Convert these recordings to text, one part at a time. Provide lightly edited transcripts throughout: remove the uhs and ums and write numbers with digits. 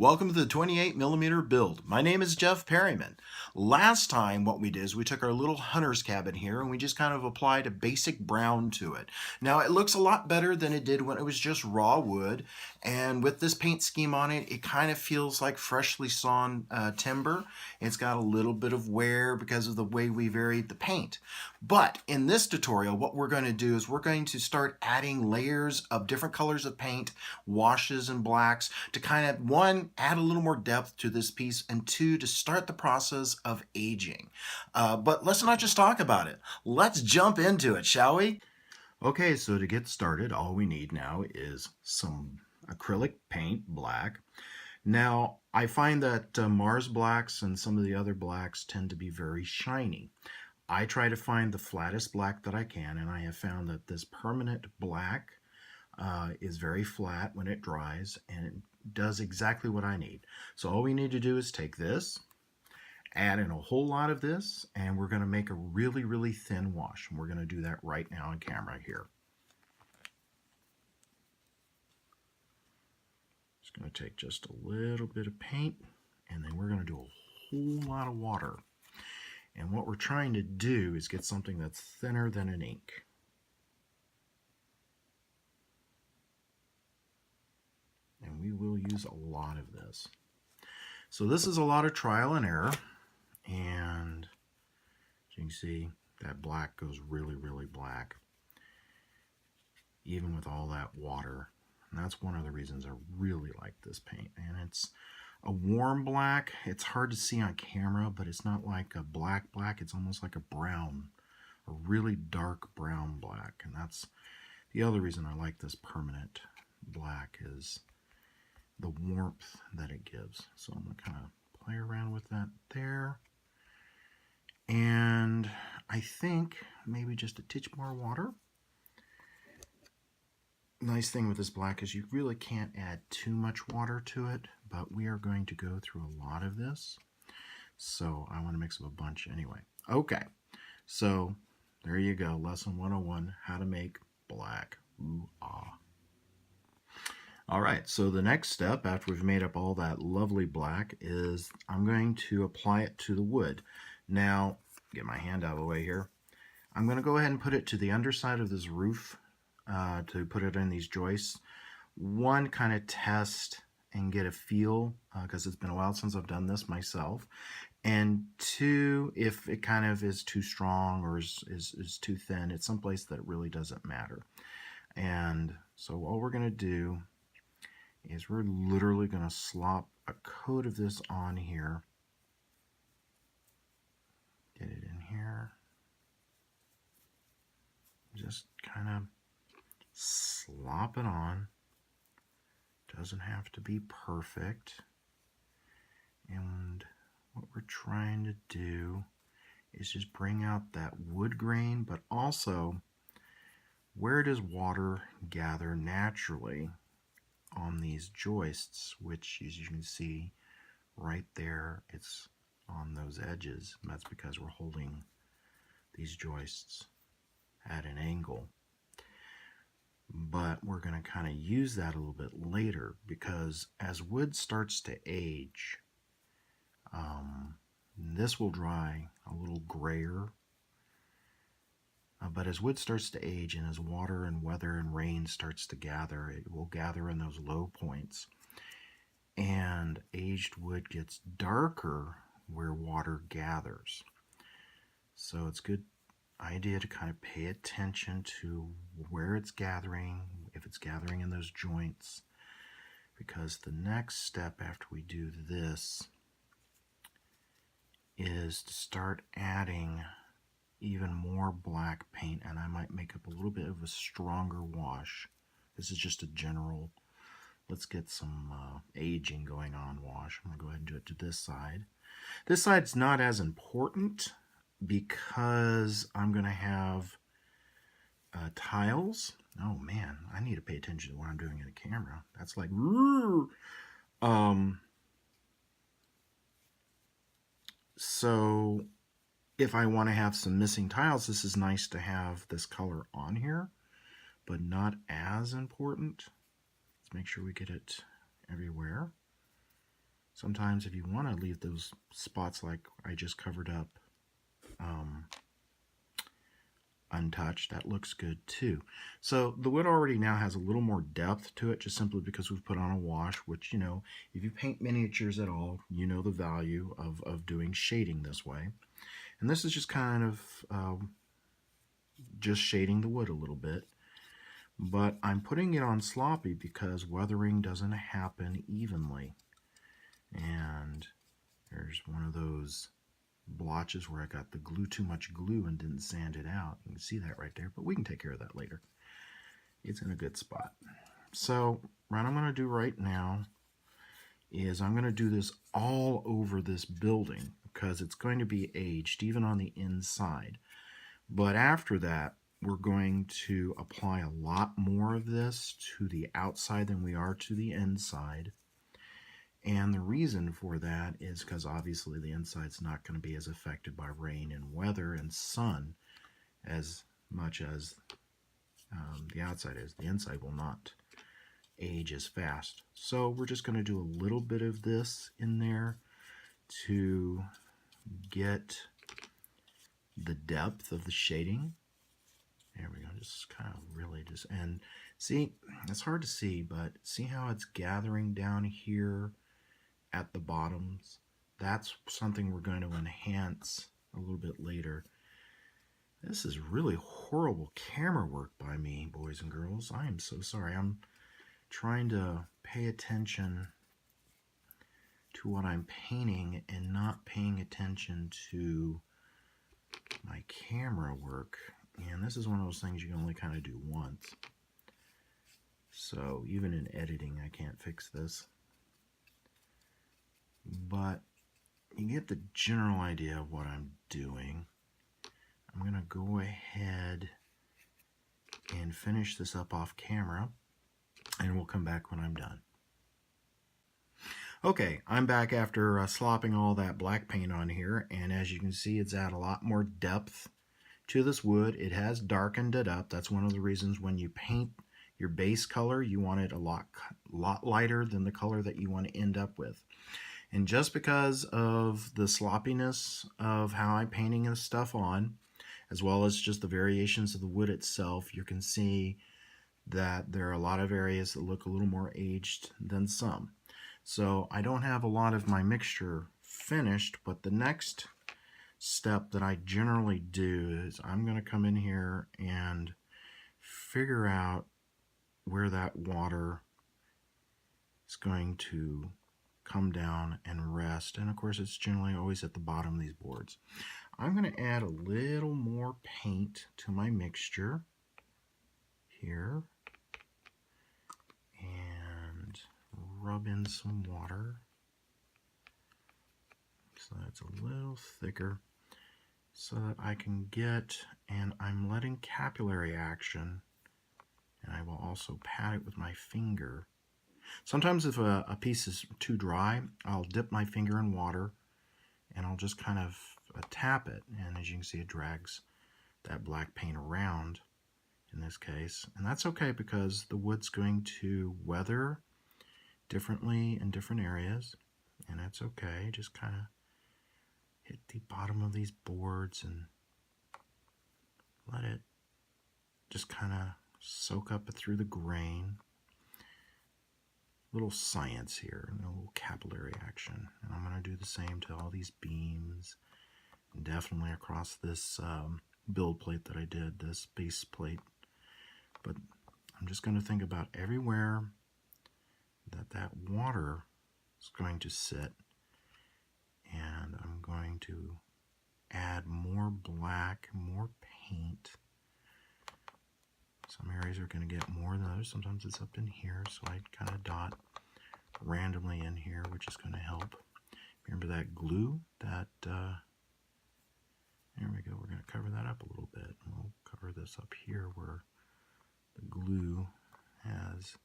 Welcome to the 28mm build. My name is Jeff Perryman. Last time what we did is we took our little hunter's cabin here and we just kind of applied a basic brown to it. Now it looks a lot better than it did when it was just raw wood, and with this paint scheme on it, it kind of feels like freshly sawn timber. It's got a little bit of wear because of the way we varied the paint. But in this tutorial, what we're going to do is we're going to start adding layers of different colors of paint, washes and blacks, to kind of, one, add a little more depth to this piece, and two, to start the process of aging. But let's not just talk about it. Let's jump into it, shall we? Okay, so to get started, all we need now is some acrylic paint, black. Now, I find that Mars blacks and some of the other blacks tend to be very shiny. I try to find the flattest black that I can, and I have found that this permanent black is very flat when it dries, and it does exactly what I need. So all we need to do is take this, add in a whole lot of this, and we're going to make a really, really thin wash. And we're going to do that right now on camera here. Just going to take just a little bit of paint, and then we're going to do a whole lot of water. And what we're trying to do is get something that's thinner than an ink. And we will use a lot of this. So this is a lot of trial and error. And as you can see, that black goes really, really black, even with all that water. And that's one of the reasons I really like this paint. And it's a warm black. It's hard to see on camera, but it's not like a black black. It's almost like a brown, a really dark brown black. And that's the other reason I like this permanent black, is the warmth that it gives. So I'm going to kind of play around with that there. And I think maybe just a titch more water. Nice thing with this black is you really can't add too much water to it, but we are going to go through a lot of this. So I want to mix up a bunch anyway. Okay, so there you go. Lesson 101, how to make black. Ooh, ah. All right, so the next step after we've made up all that lovely black is I'm going to apply it to the wood. Now, get my hand out of the way here. I'm going to go ahead and put it to the underside of this roof to put it in these joists. One, kind of test and get a feel, because it's been a while since I've done this myself. And two, if it kind of is too strong or is too thin, it's someplace that it really doesn't matter. And so all we're going to do is we're literally going to slop a coat of this on here. Get it in here. Just kind of slop it on. Doesn't have to be perfect. And what we're trying to do is just bring out that wood grain, but also where does water gather naturally on these joists, which, as you can see right there, it's on those edges. And that's because we're holding these joists at an angle. But we're going to kind of use that a little bit later, because as wood starts to age, this will dry a little grayer. But as wood starts to age and as water and weather and rain starts to gather, it will gather in those low points. And aged wood gets darker where water gathers. So it's a good idea to kind of pay attention to where it's gathering, if it's gathering in those joints, because the next step after we do this is to start adding even more black paint, and I might make up a little bit of a stronger wash. This is just a general, let's get some aging going on wash. I'm going to go ahead and do it to this side. This side's not as important because I'm going to have tiles. Oh man, I need to pay attention to what I'm doing in the camera. That's like, so if I want to have some missing tiles, this is nice to have this color on here, but not as important. Let's make sure we get it everywhere. sometimes if you want to leave those spots like I just covered up untouched, that looks good too. So the wood already now has a little more depth to it, just simply because we've put on a wash, which, you know, if you paint miniatures at all, you know the value of doing shading this way. And this is just kind of just shading the wood a little bit. But I'm putting it on sloppy because weathering doesn't happen evenly. And there's one of those blotches where I got the glue, too much glue, and didn't sand it out. You can see that right there, but we can take care of that later. It's in a good spot. So what I'm going to do right now is I'm going to do this all over this building because it's going to be aged even on the inside. But after that, we're going to apply a lot more of this to the outside than we are to the inside. And the reason for that is because obviously the inside's not going to be as affected by rain and weather and sun as much as the outside is. The inside will not age as fast. So we're just going to do a little bit of this in there to get the depth of the shading. There we go, just kind of really just, and see, it's hard to see, but see how it's gathering down here at the bottoms? That's something we're going to enhance a little bit later. This is really horrible camera work by me, boys and girls. I am so sorry. I'm trying to pay attention to what I'm painting and not paying attention to my camera work. And this is one of those things you can only kind of do once. So even in editing, I can't fix this. But you get the general idea of what I'm doing. I'm going to go ahead and finish this up off camera, and we'll come back when I'm done. Okay, I'm back after slopping all that black paint on here, and as you can see, it's added a lot more depth to this wood. It has darkened it up. That's one of the reasons when you paint your base color, you want it a lot lighter than the color that you want to end up with. And just because of the sloppiness of how I'm painting this stuff on, as well as just the variations of the wood itself, you can see that there are a lot of areas that look a little more aged than some. So I don't have a lot of my mixture finished, but the next step that I generally do is I'm going to come in here and figure out where that water is going to come down and rest. And of course, it's generally always at the bottom of these boards. I'm going to add a little more paint to my mixture here and rub in some water so that it's a little thicker, so that I can get, and I'm letting capillary action, and I will also pat it with my finger. Sometimes if a piece is too dry, I'll dip my finger in water and I'll just kind of tap it, and as you can see, it drags that black paint around in this case. And that's okay because the wood's going to weather differently in different areas, and that's okay. Just kind of hit the bottom of these boards and let it just kind of soak up through the grain. Little science here, and a little capillary action. And I'm going to do the same to all these beams, and definitely across this build plate that I did, this base plate. But I'm just going to think about everywhere that water is going to sit, and I'm going to add more black, more paint. Some areas are going to get more than others. Sometimes it's up in here, so I kind of dot randomly in here, which is going to help. Remember that glue? There we go. We're going to cover that up a little bit. We'll cover this up here where the glue has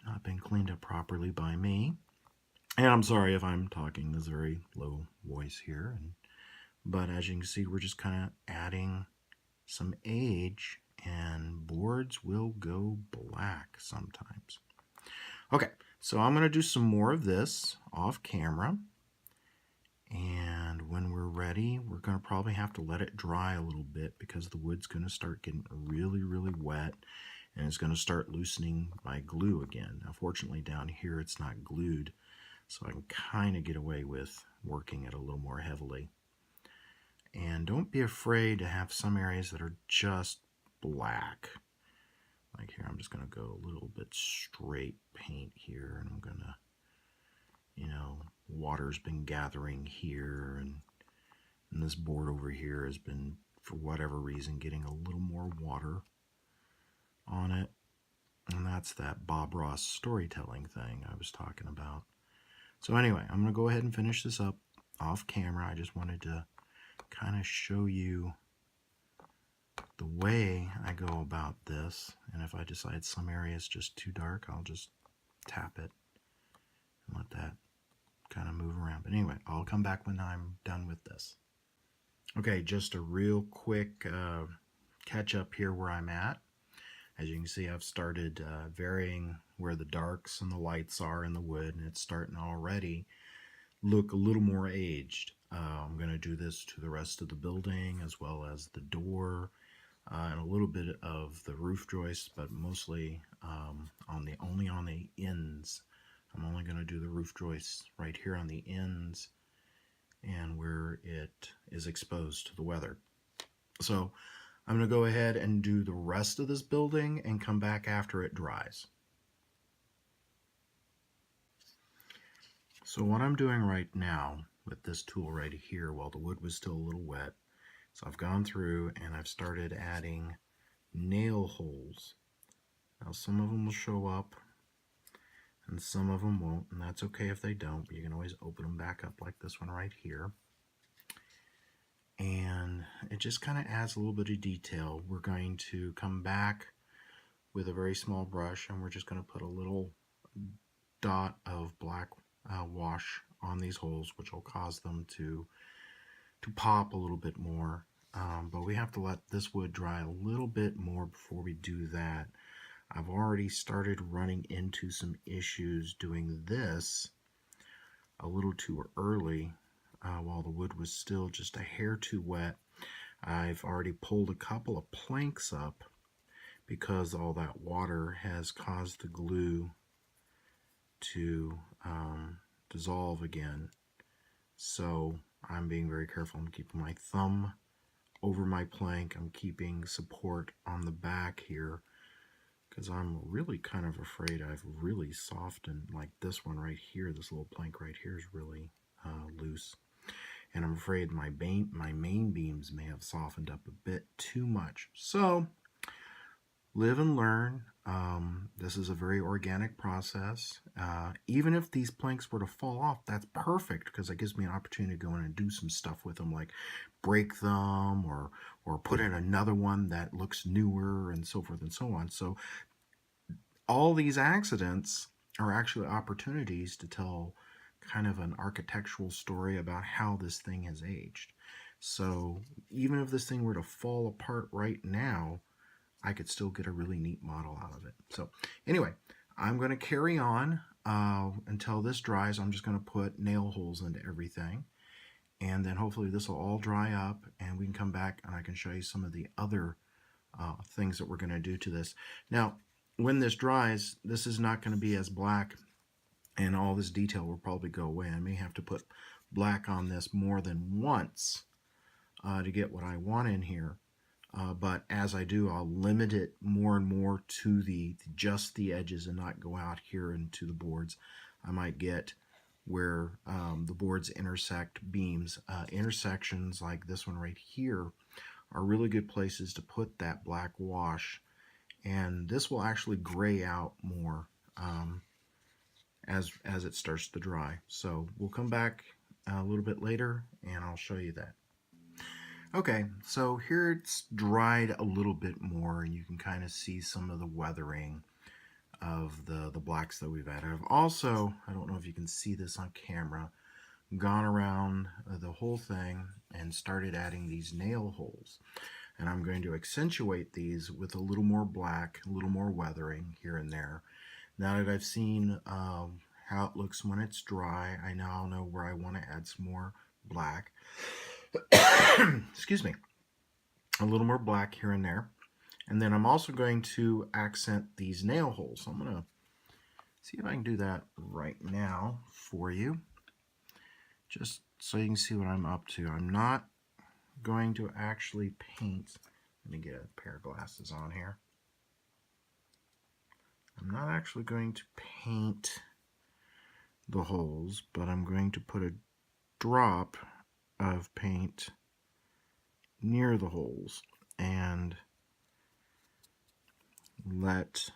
not been cleaned up properly by me. And I'm sorry if I'm talking this very low voice here. But as you can see, we're just kind of adding some age, and boards will go black sometimes. Okay, So I'm going to do some more of this off camera. And when we're ready, we're going to probably have to let it dry a little bit because the wood's going to start getting really, really wet and it's going to start loosening my glue again. Now, fortunately, down here it's not glued, so I can kind of get away with working it a little more heavily. And don't be afraid to have some areas that are just black. Like here, I'm just going to go a little bit straight paint here, and I'm going to, water's been gathering here, and this board over here has been, for whatever reason, getting a little more water on it. And that's that Bob Ross storytelling thing I was talking about. So anyway, I'm going to go ahead and finish this up off camera. I just wanted to kind of show you the way I go about this. And if I decide some area is just too dark, I'll just tap it and let that kind of move around. But anyway, I'll come back when I'm done with this. Okay, just a real quick catch up here where I'm at. As you can see, I've started varying where the darks and the lights are in the wood, and it's starting to already look a little more aged. I'm going to do this to the rest of the building as well as the door and a little bit of the roof joists, but mostly only on the ends. I'm only going to do the roof joists right here on the ends and where it is exposed to the weather. So I'm going to go ahead and do the rest of this building and come back after it dries. So what I'm doing right now with this tool right here, while the wood was still a little wet, so I've gone through and I've started adding nail holes. Now some of them will show up and some of them won't, and that's okay if they don't, but you can always open them back up like this one right here. And it just kind of adds a little bit of detail. We're going to come back with a very small brush and we're just going to put a little dot of black wash on these holes, which will cause them to pop a little bit more. But we have to let this wood dry a little bit more before we do that. I've already started running into some issues doing this a little too early while the wood was still just a hair too wet. I've already pulled a couple of planks up because all that water has caused the glue to dissolve again. So I'm being very careful. I'm keeping my thumb over my plank. I'm keeping support on the back here because I'm really kind of afraid I've really softened, like this one right here, this little plank right here is really loose. And I'm afraid my main beams may have softened up a bit too much. So live and learn. This is a very organic process. Even if these planks were to fall off, that's perfect because it gives me an opportunity to go in and do some stuff with them, like break them or put in another one that looks newer and so forth and so on. So all these accidents are actually opportunities to tell kind of an architectural story about how this thing has aged. So even if this thing were to fall apart right now, I could still get a really neat model out of it. So anyway, I'm going to carry on until this dries. I'm just going to put nail holes into everything. And then hopefully this will all dry up and we can come back and I can show you some of the other things that we're going to do to this. Now, when this dries, this is not going to be as black and all this detail will probably go away. I may have to put black on this more than once to get what I want in here. But as I do, I'll limit it more and more to just the edges and not go out here into the boards. I might get where the boards intersect beams. Intersections like this one right here are really good places to put that black wash. And this will actually gray out more as it starts to dry. So we'll come back a little bit later and I'll show you that. Okay, so here it's dried a little bit more and you can kind of see some of the weathering of the blacks that we've added. I've also, I don't know if you can see this on camera, gone around the whole thing and started adding these nail holes. And I'm going to accentuate these with a little more black, a little more weathering here and there. Now that I've seen how it looks when it's dry, I now know where I want to add some more black. Excuse me. A little more black here and there. And then I'm also going to accent these nail holes. So I'm going to see if I can do that right now for you, just so you can see what I'm up to. I'm not going to actually paint. Let me get a pair of glasses on here. I'm not actually going to paint the holes, but I'm going to put a drop of paint near the holes and let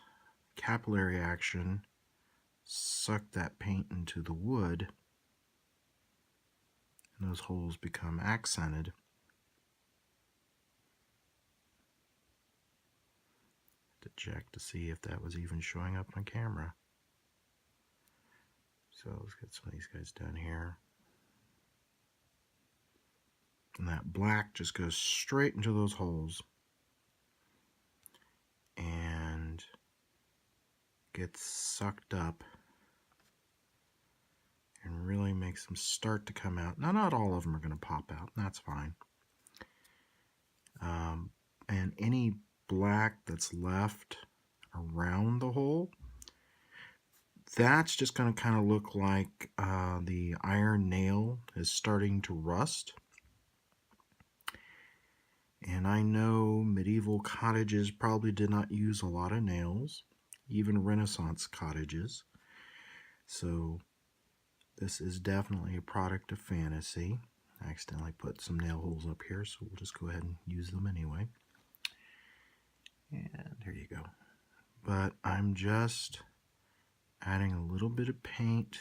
capillary action suck that paint into the wood, and those holes become accented. To check to see if that was even showing up on camera. So let's get some of these guys done here. And that black just goes straight into those holes and gets sucked up and really makes them start to come out. Now, not all of them are going to pop out, and that's fine. And any black that's left around the hole, that's just going to kind of look like the iron nail is starting to rust. And I know medieval cottages probably did not use a lot of nails, even Renaissance cottages. So this is definitely a product of fantasy. I accidentally put some nail holes up here, so we'll just go ahead and use them anyway. And there you go. But I'm just adding a little bit of paint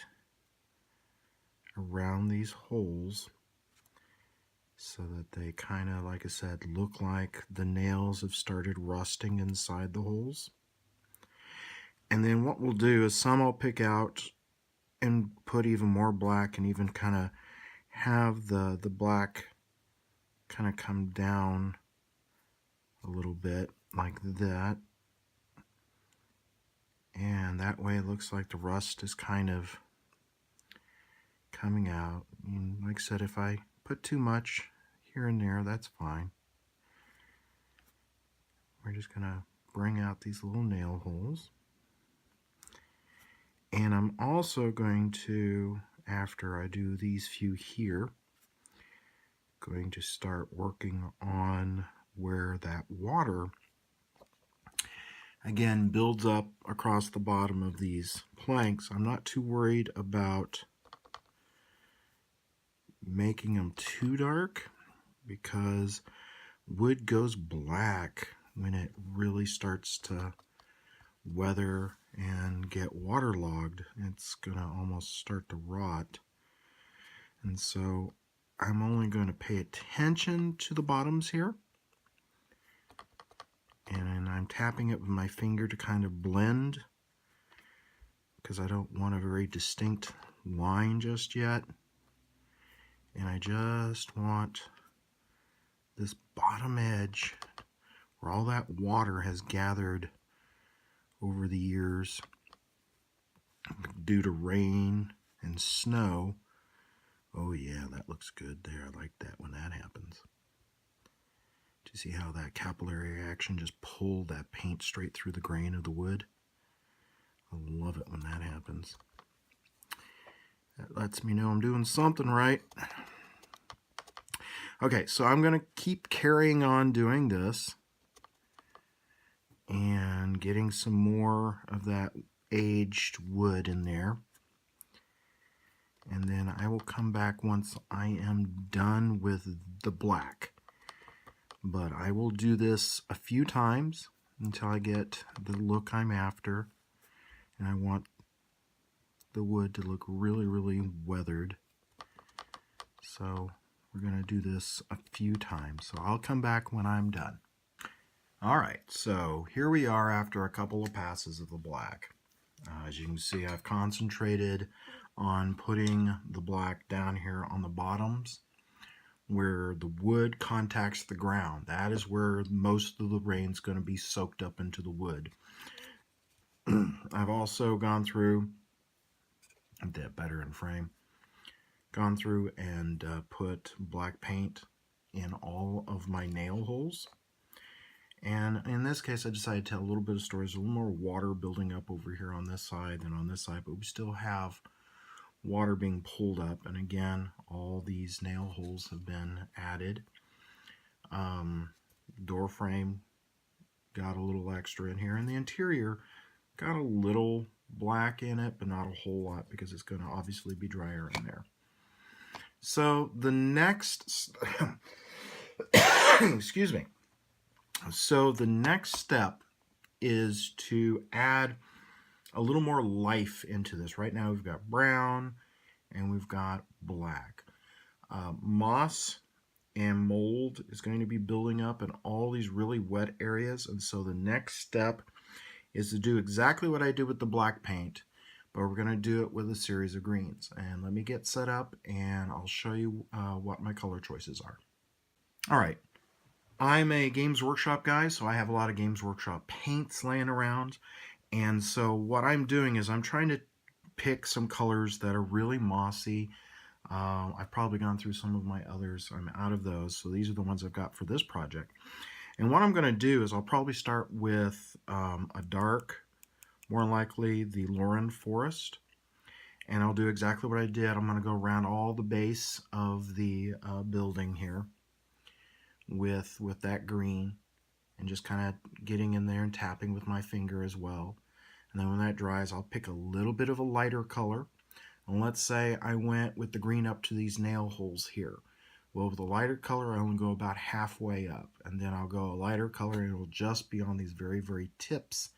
around these holes so that they kind of, like I said, look like the nails have started rusting inside the holes. And then what we'll do is some I'll pick out and put even more black and even kind of have the black kind of come down a little bit like that. And that way it looks like the rust is kind of coming out. And like I said, if I put too much here and there, that's fine. We're just going to bring out these little nail holes. And I'm also going to, after I do these few here, going to start working on where that water again builds up across the bottom of these planks. I'm not too worried about making them too dark because wood goes black when it really starts to weather and get waterlogged. It's gonna almost start to rot. And so I'm only going to pay attention to the bottoms here. And I'm tapping it with my finger to kind of blend because I don't want a very distinct line just yet. And I just want this bottom edge where all that water has gathered over the years due to rain and snow. Oh yeah, that looks good there. I like that when that happens. Do you see how that capillary action just pulled that paint straight through the grain of the wood? I love it when that happens. That lets me know I'm doing something right. Okay, so I'm going to keep carrying on doing this and getting some more of that aged wood in there. And then I will come back once I am done with the black. But I will do this a few times until I get the look I'm after. And I want the wood to look really, really weathered. So we're going to do this a few times. So I'll come back when I'm done. Alright, so here we are after a couple of passes of the black. As you can see, I've concentrated on putting the black down here on the bottoms where the wood contacts the ground. That is where most of the rain's going to be soaked up into the wood. I've also gone through, that better in frame, gone through and put black paint in all of my nail holes. And in this case, I decided to tell a little bit of stories, a little more water building up over here on this side than on this side, but we still have water being pulled up. And again, all these nail holes have been added. Door frame got a little extra in here, and the interior got a little black in it, but not a whole lot because it's going to obviously be drier in there. So the next, excuse me. So the next step is to add a little more life into this. Right now we've got brown and we've got black. Moss and mold is going to be building up in all these really wet areas, and so the next step is to do exactly what I did with the black paint, but we're going to do it with a series of greens. And let me get set up and I'll show you what my color choices are. All right, I'm a Games Workshop guy, so I have a lot of Games Workshop paints laying around, and so what I'm doing is I'm trying to pick some colors that are really mossy. I've probably gone through some of my others. I'm out of those, so these are the ones I've got for this project. And what I'm going to do is I'll probably start with a dark, more likely the Lauren Forest, and I'll do exactly what I did. I'm going to go around all the base of the building here with that green, and just kind of getting in there and tapping with my finger as well. And then when that dries, I'll pick a little bit of a lighter color. And let's say I went with the green up to these nail holes here. Well, with the lighter color, I only go about halfway up. And then I'll go a lighter color, and it'll just be on these very, very tips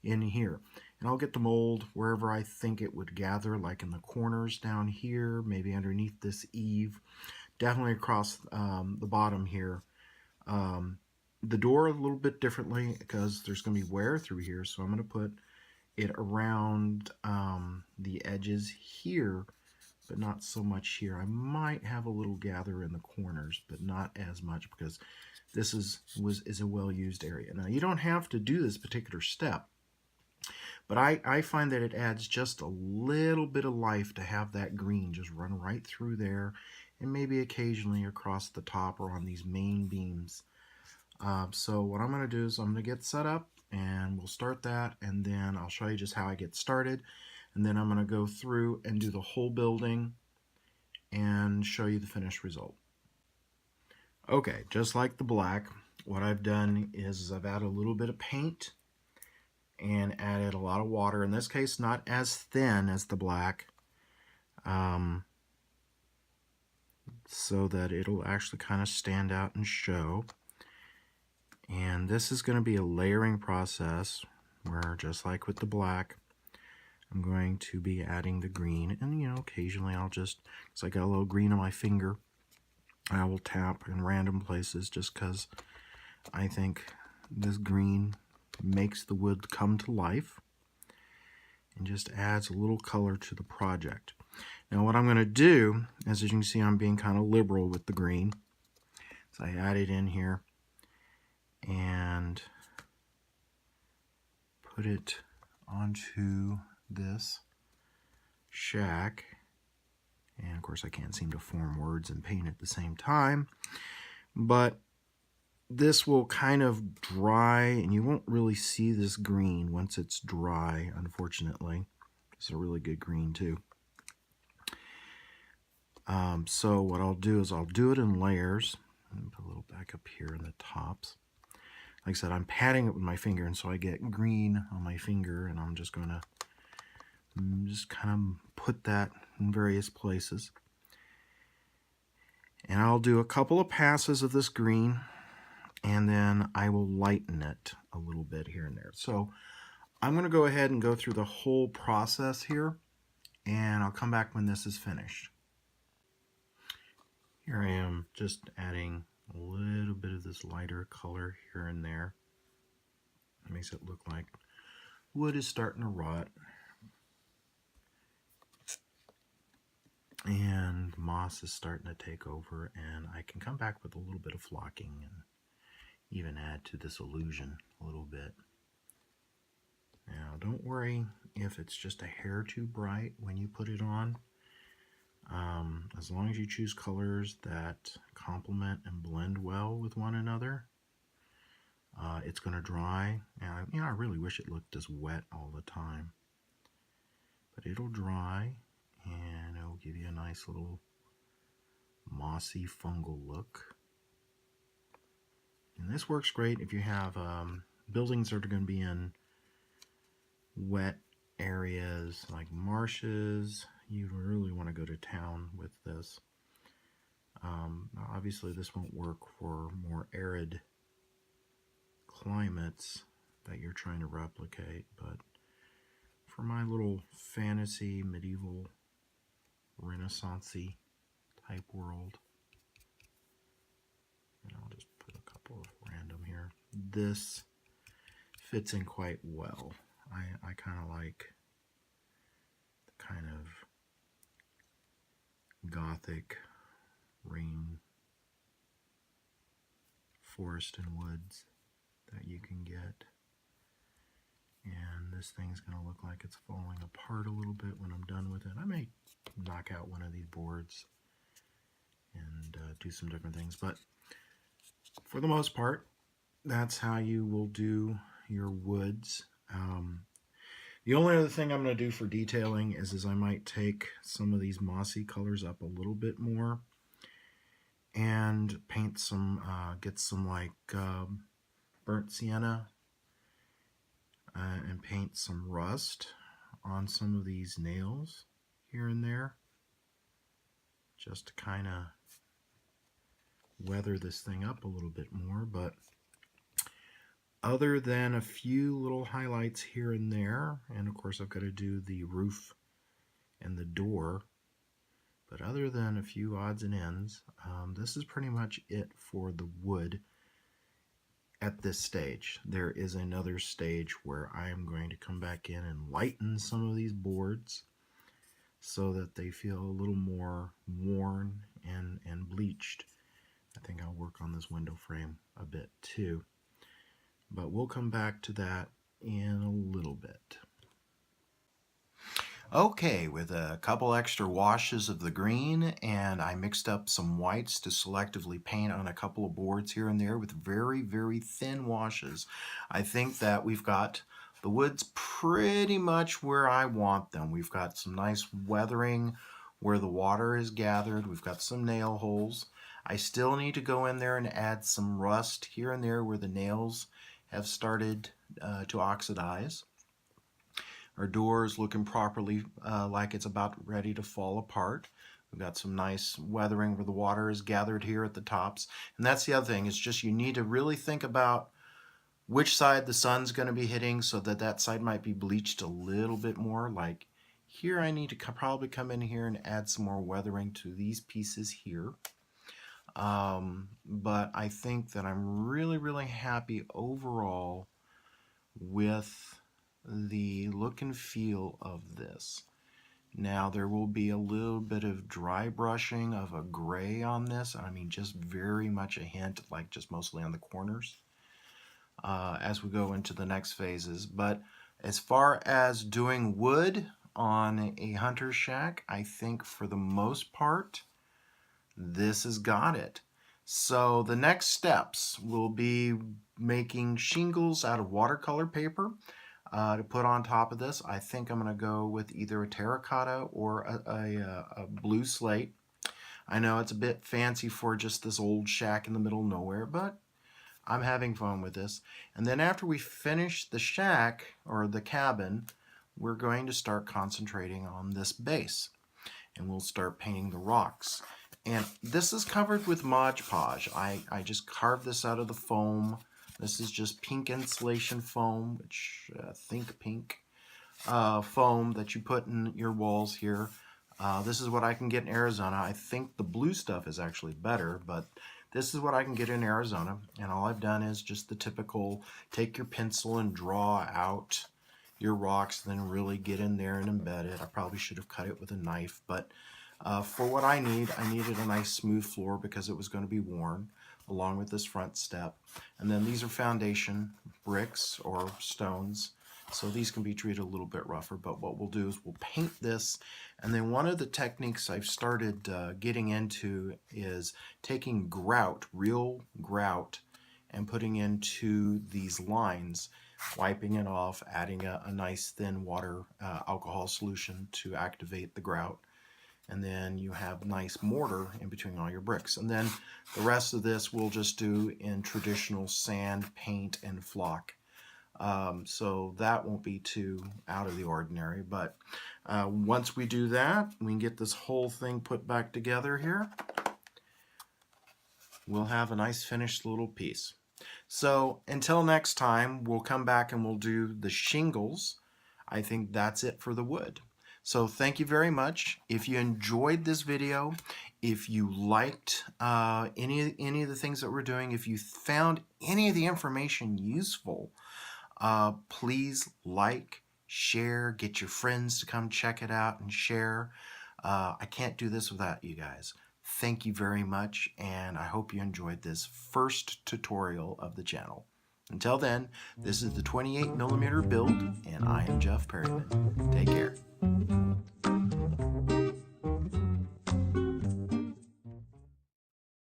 in here. And I'll get the mold wherever I think it would gather, like in the corners down here, maybe underneath this eave, definitely across the bottom here. The door a little bit differently because there's going to be wear through here, so I'm going to put it around the edges here, but not so much here. I might have a little gather in the corners, but not as much because this is a well-used area. Now, you don't have to do this particular step, but I find that it adds just a little bit of life to have that green just run right through there, and maybe occasionally across the top or on these main beams. So what I'm going to do is I'm going to get set up, and we'll start that, and then I'll show you just how I get started, and then I'm going to go through and do the whole building and show you the finished result. Okay, just like the black, what I've done is I've added a little bit of paint and added a lot of water. In this case, not as thin as the black, so that it'll actually kind of stand out and show. And this is going to be a layering process where, just like with the black, I'm going to be adding the green. And, you know, occasionally I'll just, because I got a little green on my finger, I will tap in random places just because I think this green makes the wood come to life and just adds a little color to the project. Now what I'm going to do, as you can see, I'm being kind of liberal with the green. So I add it in here and put it onto this shack. And of course I can't seem to form words and paint at the same time, but this will kind of dry, and you won't really see this green once it's dry, unfortunately. It's a really good green too. So what I'll do is I'll do it in layers. Put a little back up here in the tops. Like I said, I'm patting it with my finger, and so I get green on my finger, and I'm just going to just kind of put that in various places. And I'll do a couple of passes of this green, and then I will lighten it a little bit here and there. So I'm going to go ahead and go through the whole process here, and I'll come back when this is finished. Here I am just adding a little bit of this lighter color here and there. It makes it look like wood is starting to rot. And moss is starting to take over, and I can come back with a little bit of flocking and even add to this illusion a little bit. Now, don't worry if it's just a hair too bright when you put it on. As long as you choose colors that complement and blend well with one another, it's going to dry. And I really wish it looked as wet all the time. But it'll dry, and it'll give you a nice little mossy fungal look. And this works great if you have buildings that are going to be in wet areas like marshes. You really want to go to town with this. Obviously this won't work for more arid climates that you're trying to replicate, but for my little fantasy, medieval, renaissance-y type world, and I'll just put a couple of random here. This fits in quite well. I kind of like the kind of gothic rain, forest and woods that you can get. And this thing's going to look like it's falling apart a little bit when I'm done with it. I may knock out one of these boards and do some different things, but for the most part, that's how you will do your woods. The only other thing I'm going to do for detailing is I might take some of these mossy colors up a little bit more and paint some, get some like burnt sienna and paint some rust on some of these nails here and there, just to kind of weather this thing up a little bit more. But other than a few little highlights here and there, and of course I've got to do the roof and the door, but other than a few odds and ends, this is pretty much it for the wood at this stage. There is another stage where I am going to come back in and lighten some of these boards so that they feel a little more worn and bleached. I think I'll work on this window frame a bit too, but we'll come back to that in a little bit. Okay, with a couple extra washes of the green, and I mixed up some whites to selectively paint on a couple of boards here and there with very, very thin washes. I think that we've got the woods pretty much where I want them. We've got some nice weathering where the water is gathered. We've got some nail holes. I still need to go in there and add some rust here and there where the nails have started to oxidize. Our door is looking properly like it's about ready to fall apart. We've got some nice weathering where the water is gathered here at the tops. And that's the other thing, is just you need to really think about which side the sun's going to be hitting so that that side might be bleached a little bit more. Like here I need to probably come in here and add some more weathering to these pieces here. But I think that I'm really, really happy overall with the look and feel of this. Now there will be a little bit of dry brushing of a gray on this. I mean, just very much a hint, like just mostly on the corners as we go into the next phases. But as far as doing wood on a hunter's shack, I think for the most part, this has got it. So the next steps will be making shingles out of watercolor paper to put on top of this. I think I'm going to go with either a terracotta or a blue slate. I know it's a bit fancy for just this old shack in the middle of nowhere, but I'm having fun with this. And then after we finish the shack or the cabin, we're going to start concentrating on this base. And we'll start painting the rocks. And this is covered with Mod Podge. I just carved this out of the foam. This is just pink insulation foam, which think pink foam that you put in your walls here. This is what I can get in Arizona. I think the blue stuff is actually better, but this is what I can get in Arizona. And all I've done is just the typical, take your pencil and draw out your rocks, then really get in there and embed it. I probably should have cut it with a knife, but for what I needed a nice smooth floor because it was going to be worn, along with this front step. And then these are foundation bricks or stones So these can be treated a little bit rougher, but what we'll do is we'll paint this. And then one of the techniques I've started getting into is taking grout, real grout, and putting into these lines, wiping it off, adding a nice thin water alcohol solution to activate the grout. And then you have nice mortar in between all your bricks. And then the rest of this we'll just do in traditional sand, paint, and flock. So that won't be too out of the ordinary, but once we do that, we can get this whole thing put back together here. We'll have a nice finished little piece. So until next time, we'll come back and we'll do the shingles. I think that's it for the wood. So thank you very much. If you enjoyed this video, if you liked any of the things that we're doing, if you found any of the information useful, please like, share, get your friends to come check it out and share. I can't do this without you guys. Thank you very much, and I hope you enjoyed this first tutorial of the channel. Until then, this is the 28mm build, and I am Jeff Perryman. Take care.